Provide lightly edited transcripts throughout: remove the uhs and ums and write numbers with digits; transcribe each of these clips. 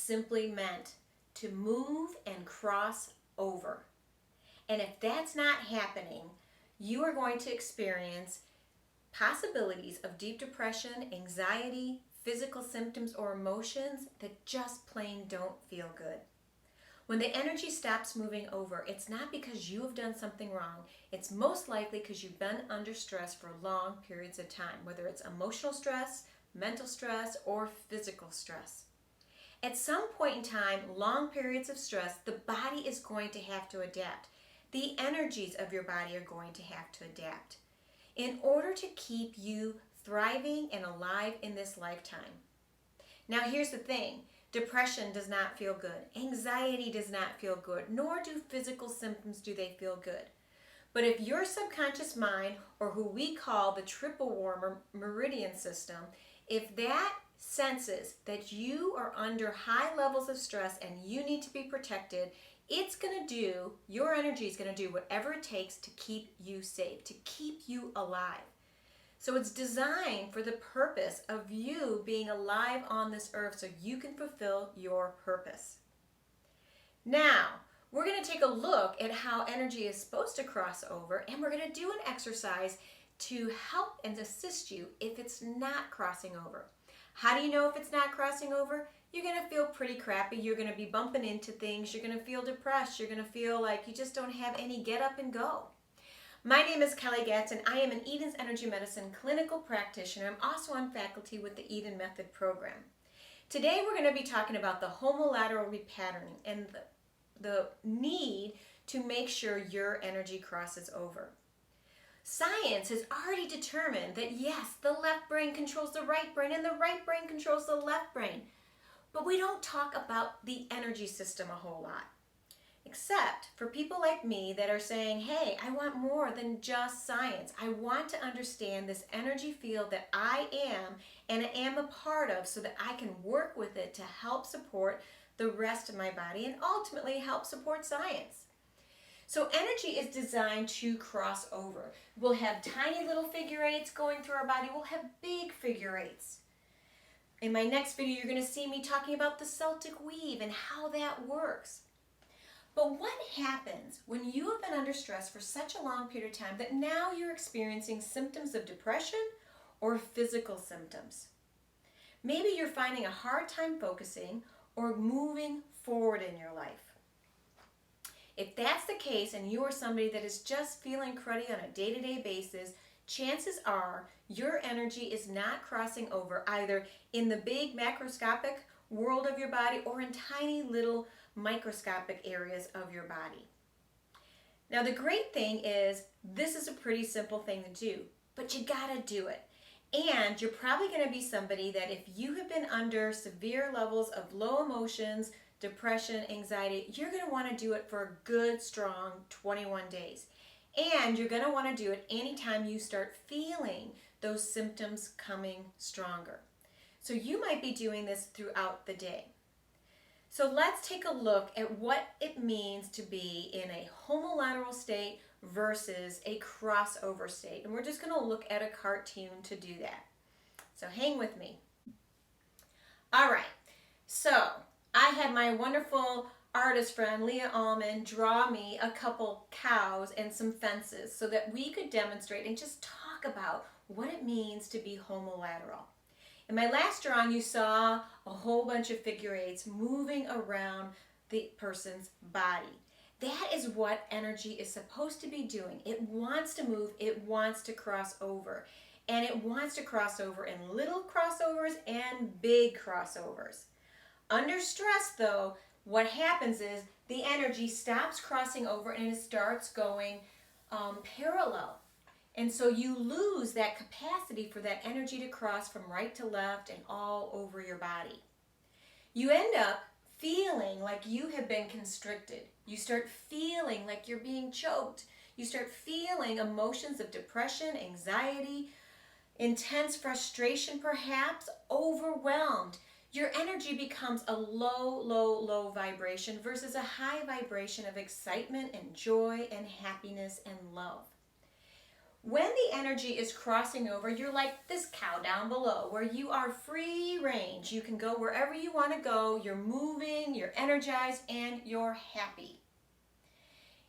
simply meant to move and cross over. And if that's not happening, you are going to experience possibilities of deep depression, anxiety, physical symptoms, or emotions that just plain don't feel good. When the energy stops moving over, it's not because you have done something wrong. It's most likely because you've been under stress for long periods of time, whether it's emotional stress, mental stress, or physical stress. At some point in time, long periods of stress, the body is going to have to adapt. The energies of your body are going to have to adapt in order to keep you thriving and alive in this lifetime. Now here's the thing. Depression does not feel good. Anxiety does not feel good, nor do physical symptoms do they feel good. But if your subconscious mind, or who we call the triple warm meridian system, if that senses that you are under high levels of stress and you need to be protected, it's going to do, your energy is going to do whatever it takes to keep you safe, to keep you alive. So it's designed for the purpose of you being alive on this earth so you can fulfill your purpose. Now, we're going to take a look at how energy is supposed to cross over, and we're going to do an exercise to help and assist you if it's not crossing over. How do you know if it's not crossing over? You're going to feel pretty crappy. You're going to be bumping into things. You're going to feel depressed. You're going to feel like you just don't have any get up and go. My name is Kelly Goetz, and I am an Eden's Energy Medicine clinical practitioner. I'm also on faculty with the Eden Method program. Today we're going to be talking about the homolateral repatterning and the need to make sure your energy crosses over. Science has already determined that yes, the left brain controls the right brain and the right brain controls the left brain. But we don't talk about the energy system a whole lot. Except for people like me that are saying, hey, I want more than just science. I want to understand this energy field that I am and I am a part of so that I can work with it to help support the rest of my body and ultimately help support science. So energy is designed to cross over. We'll have tiny little figure eights going through our body. We'll have big figure eights. In my next video, you're going to see me talking about the Celtic weave and how that works. But what happens when you have been under stress for such a long period of time that now you're experiencing symptoms of depression or physical symptoms? Maybe you're finding a hard time focusing or moving forward in your life. If that's the case and you are somebody that is just feeling cruddy on a day-to-day basis, chances are your energy is not crossing over either in the big macroscopic world of your body or in tiny little microscopic areas of your body. Now the great thing is this is a pretty simple thing to do, but you gotta do it. And you're probably going to be somebody that if you have been under severe levels of low emotions, depression, anxiety, you're going to want to do it for a good, strong 21 days. And you're going to want to do it anytime you start feeling those symptoms coming stronger. So you might be doing this throughout the day. So let's take a look at what it means to be in a homolateral state versus a crossover state. And we're just going to look at a cartoon to do that. So hang with me. All right. So I had my wonderful artist friend Leah Allman draw me a couple cows and some fences so that we could demonstrate and just talk about what it means to be homolateral. In my last drawing, you saw a whole bunch of figure eights moving around the person's body. That is what energy is supposed to be doing. It wants to move, it wants to cross over. And it wants to cross over in little crossovers and big crossovers. Under stress, though, what happens is the energy stops crossing over and it starts going parallel. And so you lose that capacity for that energy to cross from right to left and all over your body. You end up feeling like you have been constricted. You start feeling like you're being choked. You start feeling emotions of depression, anxiety, intense frustration perhaps, overwhelmed. Your energy becomes a low vibration versus a high vibration of excitement and joy and happiness and love. When the energy is crossing over, you're like this cow down below where you are free range. You can go wherever you want to go. You're moving, you're energized, and you're happy.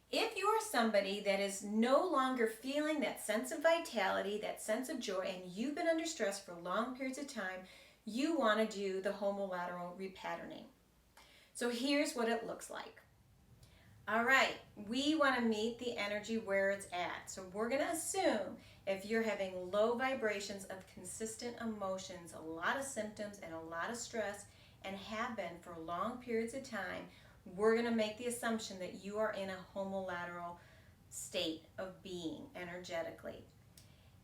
If you are somebody that is no longer feeling that sense of vitality, that sense of joy, and you've been under stress for long periods of time, you want to do the homolateral repatterning. So here's what it looks like. All right, we want to meet the energy where it's at. So we're going to assume if you're having low vibrations of consistent emotions, a lot of symptoms, and a lot of stress, and have been for long periods of time, we're going to make the assumption that you are in a homolateral state of being energetically.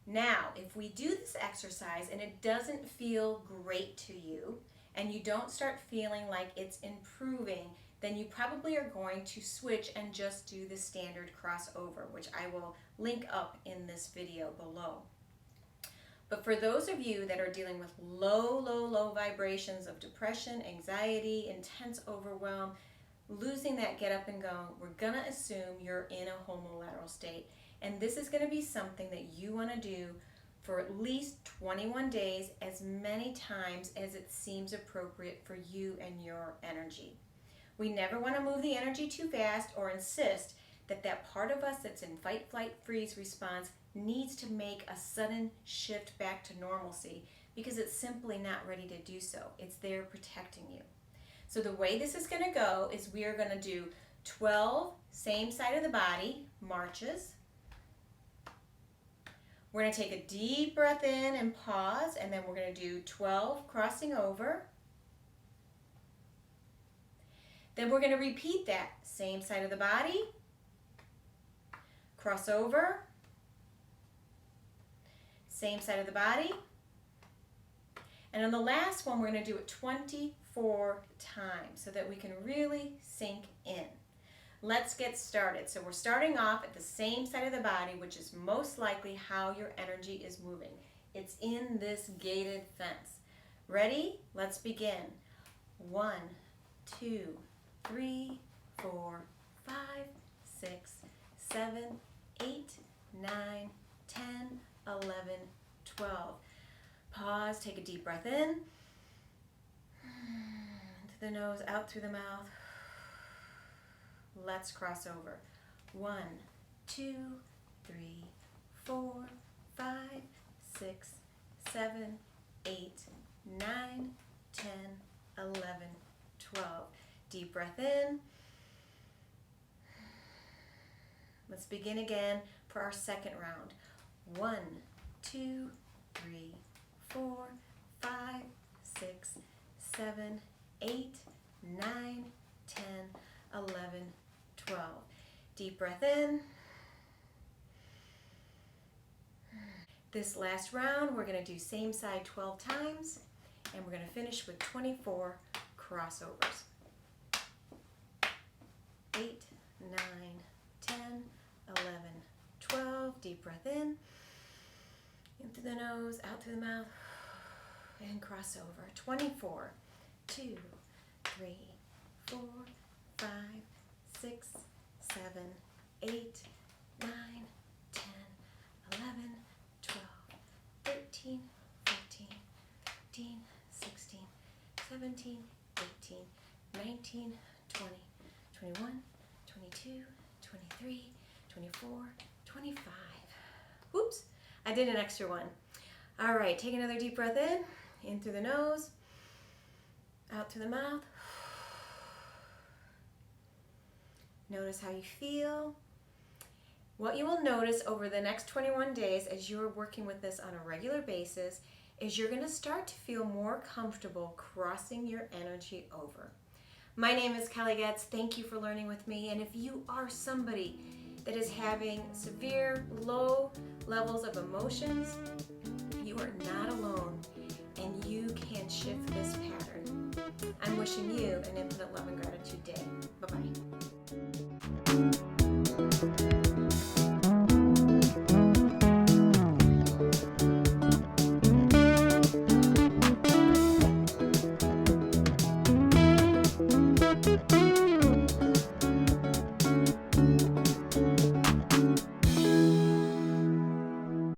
Now, if we do this exercise and it doesn't feel great to you, and you don't start feeling like it's improving, then you probably are going to switch and just do the standard crossover, which I will link up in this video below. But for those of you that are dealing with low vibrations of depression, anxiety, intense overwhelm, losing that get up and go, we're going to assume you're in a homolateral state. And this is going to be something that you want to do for at least 21 days, as many times as it seems appropriate for you and your energy. We never want to move the energy too fast or insist that that part of us that's in fight, flight, freeze response needs to make a sudden shift back to normalcy, because it's simply not ready to do so. It's there protecting you. So the way this is going to go is we are going to do 12 same side of the body marches. We're going to take a deep breath in and pause, and then we're going to do 12 crossing over. Then we're going to repeat that same side of the body, cross over, same side of the body, and on the last one we're going to do it 24 times so that we can really sink in. Let's get started. So we're starting off at the same side of the body, which is most likely how your energy is moving. It's in this gated fence. Ready? Let's begin. 1, 2, 3, 4, 5, 6, 7, 8, 9, 10, 11, 12. Pause, take a deep breath in. Into the nose, out through the mouth. Let's cross over. 1, 2, 3, 4, 5, 6, 7, 8, 9, 10, 11, 12. Deep breath in. Let's begin again for our second round. 1, 2, 3, 4, 5, 6, 7, 8, 9, 10, 11, 12. Deep breath in. This last round, we're going to do same side 12 times, and we're going to finish with 24 crossovers. 8, 9, 10, 11, 12. Deep breath in through the nose, out through the mouth, and cross over. 24, 2, 3, 4, 5, 6, 7, 8, 9, 10, 11, 12, 13, 14, 15, 16, 17, 18, 19, 20, 21, 22, 23, 24, 25. Whoops, I did an extra one. All right, take another deep breath in through the nose, out through the mouth. Notice how you feel. What you will notice over the next 21 days as you're working with this on a regular basis is you're going to start to feel more comfortable crossing your energy over. My name is Kelly Goetz. Thank you for learning with me. And if you are somebody that is having severe low levels of emotions, you are not alone, and you can shift this pattern. I'm wishing you an infinite love and gratitude day. Bye-bye.